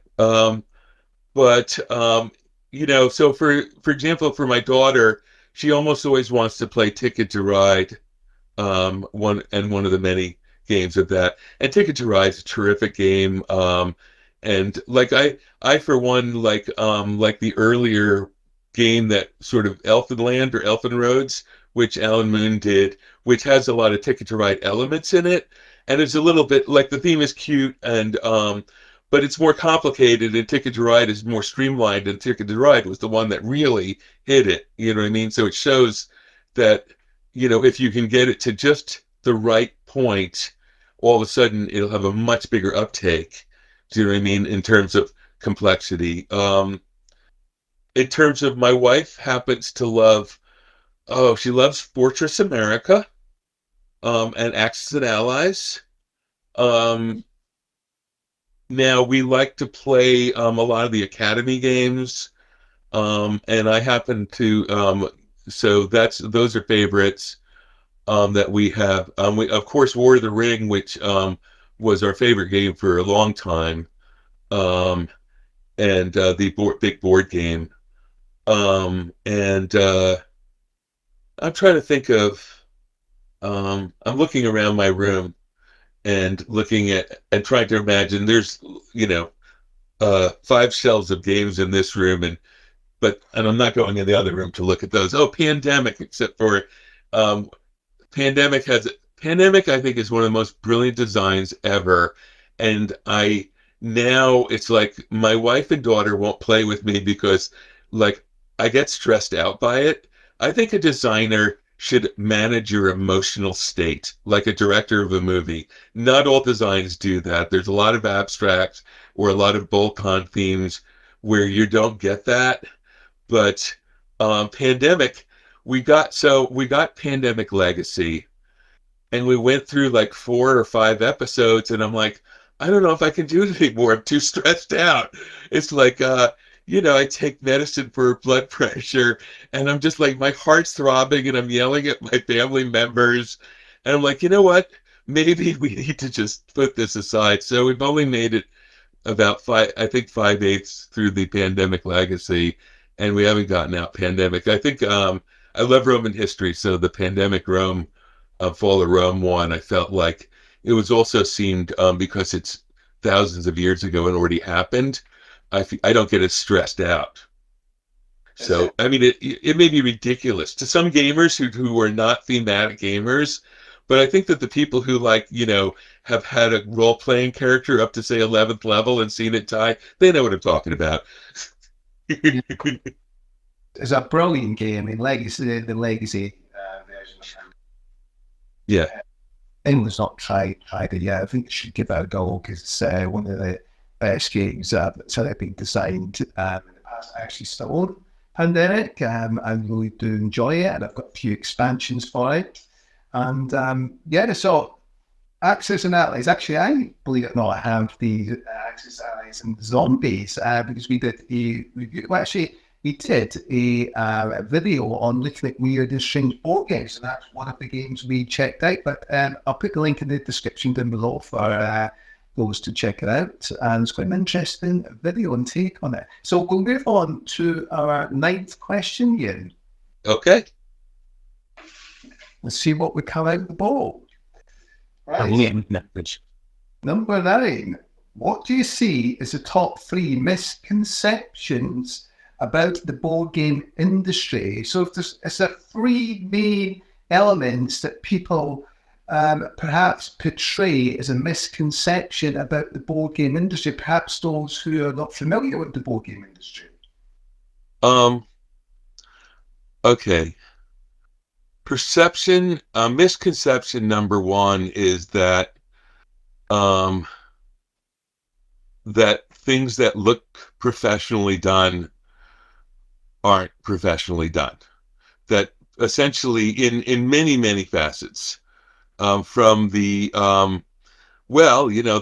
But so for example, for my daughter, she almost always wants to play Ticket to Ride, one of the many games of that. And Ticket to Ride is a terrific game. And like I for one like the earlier game, that sort of Elfenland or Elfin Roads, which Alan Moon did, which has a lot of Ticket to Ride elements in it, and it's a little bit like the theme is cute, and but it's more complicated, and Ticket to Ride is more streamlined, and Ticket to Ride was the one that really hit it. You know what I mean? So it shows that, if you can get it to just the right point, all of a sudden it'll have a much bigger uptake. Do you know what I mean? In terms of complexity. In terms of, my wife happens to love, oh, she loves Fortress America, and Axis and Allies. Um, Now we like to play a lot of the Academy games, and I happen to, so those are favorites that we have. We, of course, War of the Ring, which was our favorite game for a long time, um, and the big board game. And I'm trying to think of. I'm looking around my room and looking at and trying to imagine. There's, 5 shelves of games in this room, and I'm not going in the other room to look at those. Oh, Pandemic, except for um, Pandemic has Pandemic, I think, is one of the most brilliant designs ever. And I now it's like my wife and daughter won't play with me because, like, I get stressed out by it. I think a designer should manage your emotional state like a director of a movie. Not all designs do that. There's a lot of abstract or a lot of bolt-on themes where you don't get that. But Pandemic, we got Pandemic Legacy, and we went through like 4 or 5 episodes, and I'm like, I don't know if I can do it anymore. I'm too stressed out. It's like, I take medicine for blood pressure, and I'm just like, my heart's throbbing, and I'm yelling at my family members, and I'm like, you know what, maybe we need to just put this aside. So we've only made it about five, I think 5/8 through the Pandemic Legacy, and we haven't gotten out Pandemic. I think I love Roman history, so the Pandemic Rome, Fall of Rome one, I felt like it was also seemed, because it's thousands of years ago and already happened. I don't get as stressed out. So I mean, it may be ridiculous to some gamers who are not thematic gamers, but I think that the people who, like, have had a role playing character up to, say, 11th level and seen it die, they know what I'm talking about. It's a brilliant game in Legacy, the Legacy version. Yeah. anyone's not tried it yet, I think you should give it a go because it's one of the best games that's ever been designed in the past. I actually still own Pandemic. I really do enjoy it, and I've got a few expansions for it. And yeah, so Axis and Allies. Actually, I believe it or not, have the Axis Allies and Zombies because we did a review. Well, actually, we did a video on looking at weird and strange board games, and that's one of the games we checked out. But I'll put the link in the description down below for those to check it out. And it's quite an interesting video and take on it. So we'll move on to our ninth question, Ian. Okay. Let's see what we come out the bowl. Right. Number 9. What do you see as the top 3 misconceptions about the board game industry? So if there's 3 main elements that people perhaps portray as a misconception about the board game industry, perhaps those who are not familiar with the board game industry. Okay. Misconception number 1 is that that things that look professionally done aren't professionally done. That essentially in many facets, from the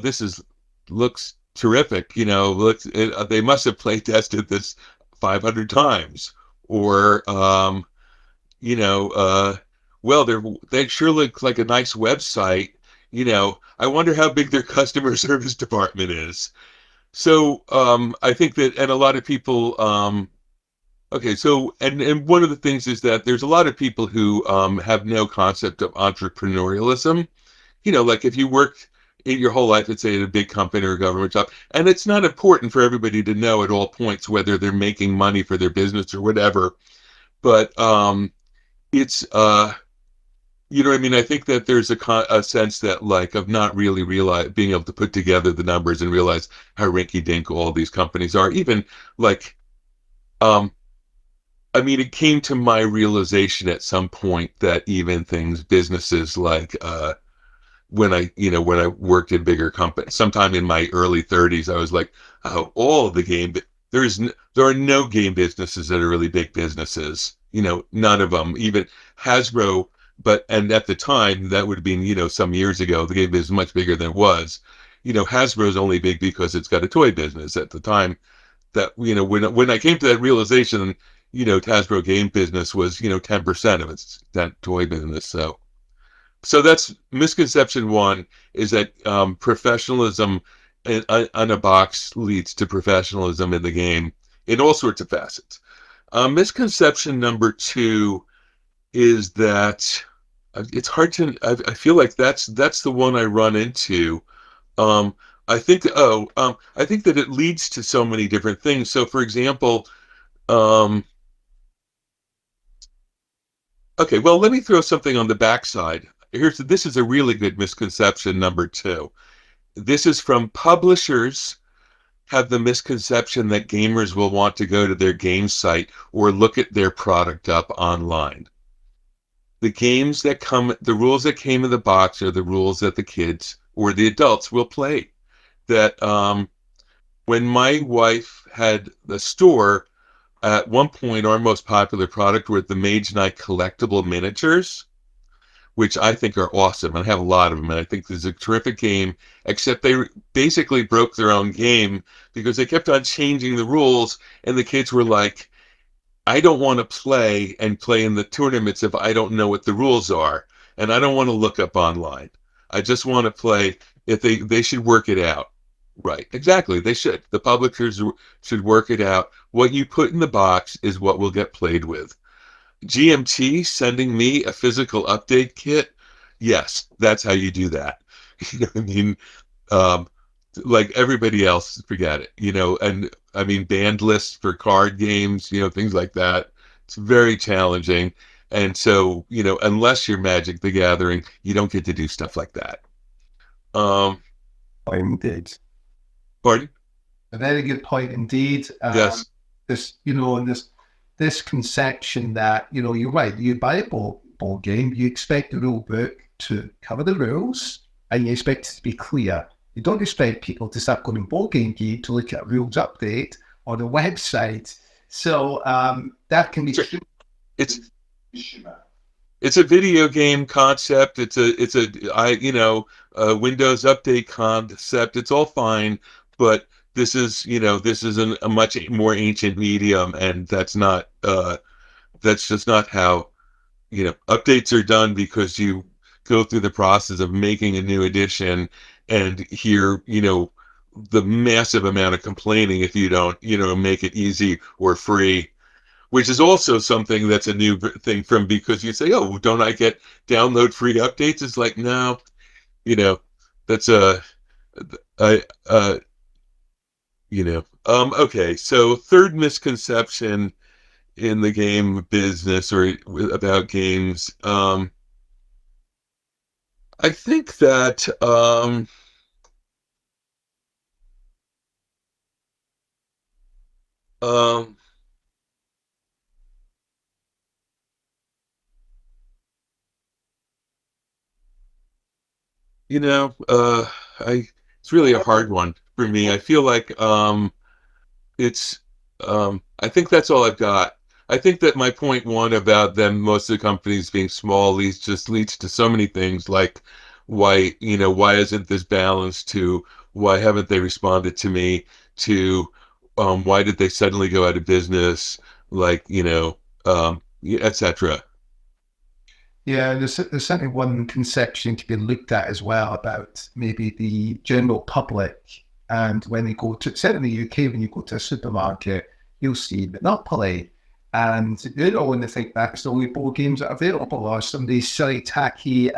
this looks terrific, they must have play tested this 500 times, or they sure look like a nice website. I wonder how big their customer service department is. So I think that, and a lot of people, okay, so and one of the things is that there's a lot of people who have no concept of entrepreneurialism. Like if you worked in your whole life, let's say at a big company or a government job, and it's not important for everybody to know at all points whether they're making money for their business or whatever, but it's what I mean? I think that there's a sense that, like, of not really being able to put together the numbers and realize how rinky-dink all these companies are. Even like, it came to my realization at some point that even businesses like when I worked in bigger companies, sometime in my early 30s, I was like, oh, all the game, there are no game businesses that are really big businesses. None of them, even Hasbro. And at the time, that would have been, some years ago, the game business is much bigger than it was. Hasbro's only big because it's got a toy business. At the time, that, when I came to that realization, Hasbro game business was, 10% of its that toy business. So that's misconception 1, is that professionalism on a box leads to professionalism in the game in all sorts of facets. Misconception number 2 is that it's hard to. I feel like that's the one I run into. I think. I think that it leads to so many different things. So, for example, okay. Well, let me throw something on the backside. This is a really good misconception number 2. This is from publishers have the misconception that gamers will want to go to their game site or look at their product up online. The rules that came in the box are the rules that the kids or the adults will play. That when my wife had the store, at one point, our most popular product were the Mage Knight collectible miniatures, which I think are awesome. I have a lot of them, and I think this is a terrific game, except they basically broke their own game because they kept on changing the rules, and the kids were like, I don't want to play in the tournaments if I don't know what the rules are, and I don't want to look up online. I just want to play. If they should work it out, right? Exactly, they should. The publishers should work it out. What you put in the box is what will get played with. GMT sending me a physical update kit. Yes, that's how you do that. You know what I mean? Um, like everybody else, forget it. And I mean, banned lists for card games, things like that. It's very challenging. And so, unless you're Magic the Gathering, you don't get to do stuff like that. Indeed. Pardon? A very good point indeed. Yes. This conception that, you're right, you buy a board game, you expect the rule book, to cover the rules, and you expect it to be clear. You don't expect people to start going to Board Game Geek to look at a rules update on the website. So that can be... It's it's a video game concept. It's a a Windows update concept. It's all fine, but this is a much more ancient medium, and that's just not how updates are done, because you go through the process of making a new edition and hear the massive amount of complaining if you don't make it easy or free, which is also something that's a new thing from, because you say, oh, don't I get download free updates? It's like, no, that's a I okay. So third misconception in the game business, or about games, I think that um I it's really a hard one for me. I feel like it's I think that's all I've got. I think that my point one about them, most of the companies being small, leads to so many things, like why isn't this balanced, to why haven't they responded to me, to why did they suddenly go out of business, like etc. Yeah, there's certainly one conception to be looked at as well about maybe the general public. And when they go to, certainly in the UK, when you go to a supermarket, you'll see Monopoly. And when they think that's the only board games that are available, or some of these silly, tacky,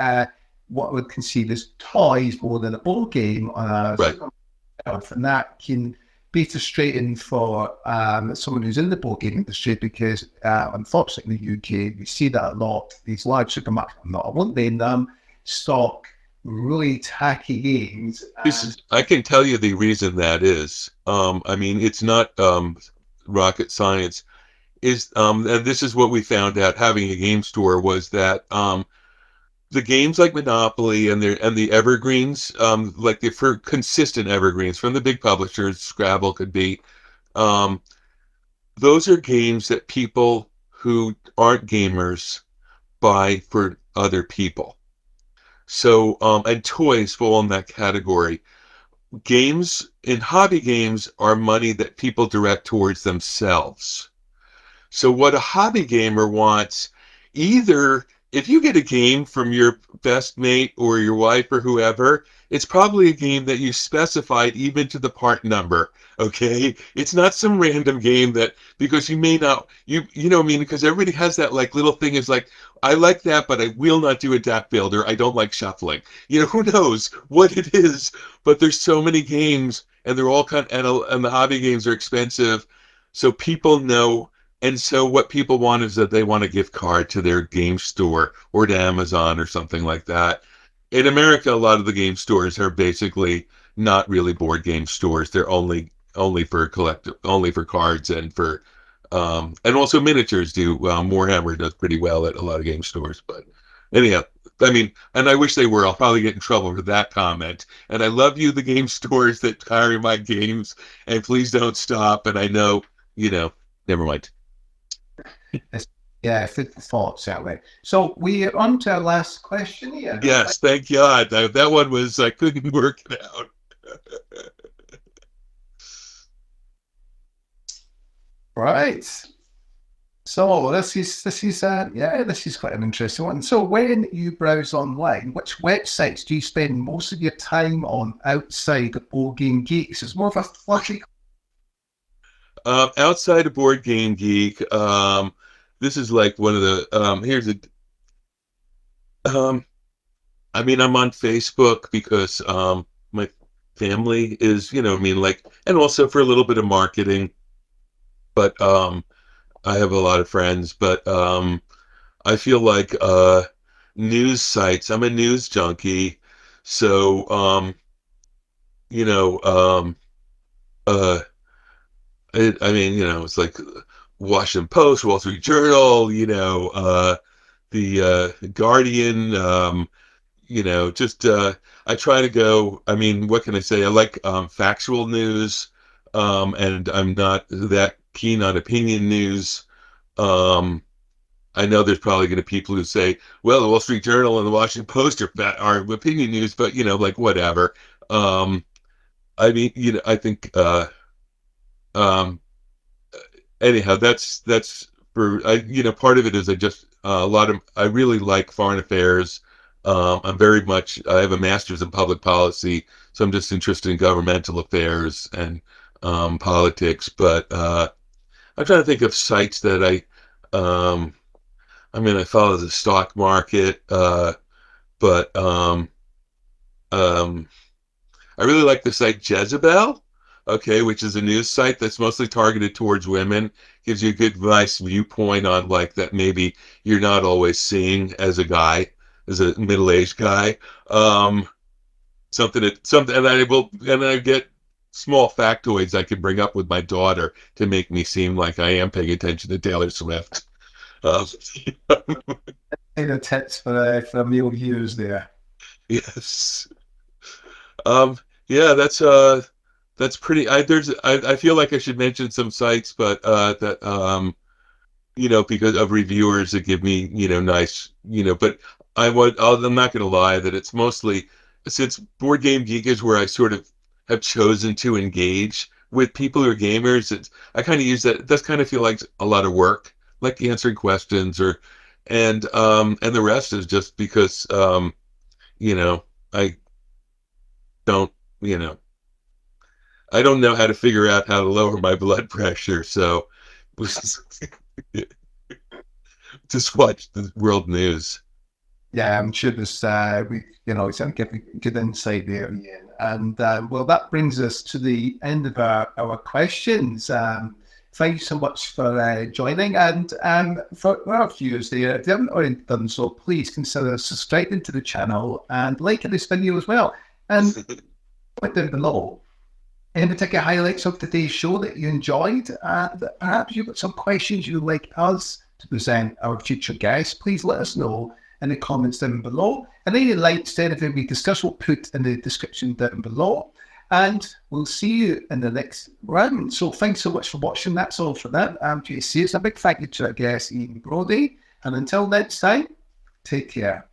what would conceive as toys more than a board game on a Right. supermarket. And that can be frustrating for someone who's in the board game industry, because unfortunately in the UK we see that a lot. These large supermarkets, not all in them, stock really tacky games. I can tell you the reason that is. I mean, it's not rocket science. And this is what we found out having a game store, was that the games like Monopoly and the evergreens, like the for consistent evergreens from the big publishers, Scrabble could be, um, those are games that people who aren't gamers buy for other people. So, and toys fall in that category. Games in hobby games are money that people direct towards themselves. So what a hobby gamer wants, either if you get a game from your best mate or your wife or whoever, it's probably a game that you specified even to the part number. Okay, it's not some random game that, because you may not, you know what I mean, because everybody has that like little thing, is like, I like that, but I will not do a deck builder. I don't like shuffling. Who knows what it is? But there's so many games, and they're all and the hobby games are expensive, so people know. And so what people want is that they want a gift card to their game store or to Amazon or something like that. In America, a lot of the game stores are basically not really board game stores. They're only for collective, only for cards, and also miniatures do. Warhammer does pretty well at a lot of game stores. But anyhow, I mean, and I wish they were. I'll probably get in trouble for that comment. And I love you, the game stores that carry my games, and please don't stop. And I know, never mind. Yeah, food for thought, certainly. So we're on to our last question here. Yes, thank God. That one was, I couldn't work it out. Right. So this is quite an interesting one. So when you browse online, which websites do you spend most of your time on outside of Board Game Geeks? It's more of a fluffy. Outside of Board Game Geek, this is like one of the here's a I mean, I'm on Facebook because my family is, I mean, like, and also for a little bit of marketing, but I have a lot of friends, but I feel like news sites. I'm a news junkie, so you know, uh, I mean, it's like Washington Post, Wall Street Journal, the Guardian, just I try to go. I mean, what can I say? I like factual news, and I'm not that keen on opinion news. Um, I know there's probably going to be people who say, "Well, the Wall Street Journal and the Washington Post are opinion news," but like whatever. Um, I mean, I think um, anyhow, that's for part of it is I just a lot of I really like foreign affairs. I have a master's in public policy, so I'm just interested in governmental affairs and politics. But I'm trying to think of sites that um, I follow the stock market, but um, I really like the site Jezebel, okay, which is a news site that's mostly targeted towards women. Gives you a good, nice viewpoint on like that maybe you're not always seeing as a guy, as a middle-aged guy. Um, and I get small factoids I can bring up with my daughter to make me seem like I am paying attention to Taylor Swift. Uh, Any tips for male viewers there? yes. Um, yeah, that's pretty. I feel like I should mention some sites, but that because of reviewers that give me nice But I'm not going to lie that it's mostly since Board Game Geek is where I sort of have chosen to engage with people who are gamers. I kind of use that. It does kind of feel like a lot of work, like answering questions and the rest is just because I don't you know I don't know how to figure out how to lower my blood pressure, so just watch the world news. Yeah, I'm sure there's, it's a good insight there, Ian. And well, that brings us to the end of our questions. Thank you so much for joining. And for our viewers there, if you haven't already done so, please consider subscribing to the channel and liking this video as well. And comment down below any particular highlights of today's show that you enjoyed. And perhaps you've got some questions you'd like us to present our future guests. Please let us know in the comments down below. And any links to anything we discuss, we'll put in the description down below. And we'll see you in the next round. So thanks so much for watching. That's all for that. JC, it's a big thank you to our guest, Ian Brody. And until next time, take care.